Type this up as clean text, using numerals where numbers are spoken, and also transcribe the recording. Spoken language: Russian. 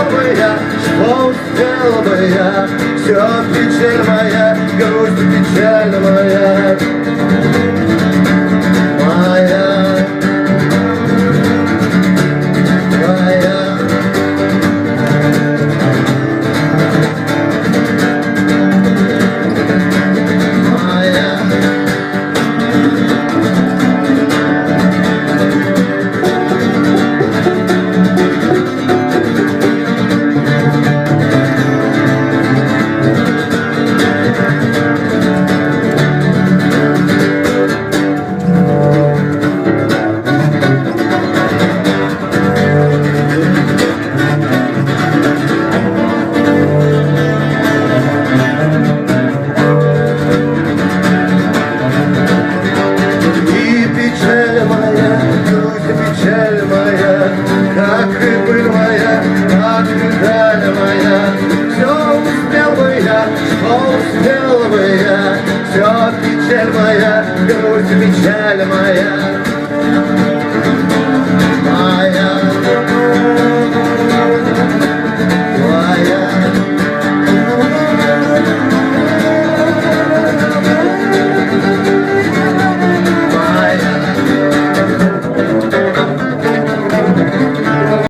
бы я, что успел бы я. Все печаль моя, грусть и печаль моя. Моя, моя. Печаль моя, как и быль моя, как и даль моя. Все успел бы я, что успел бы я. Все печаль моя, грусть и печаль моя.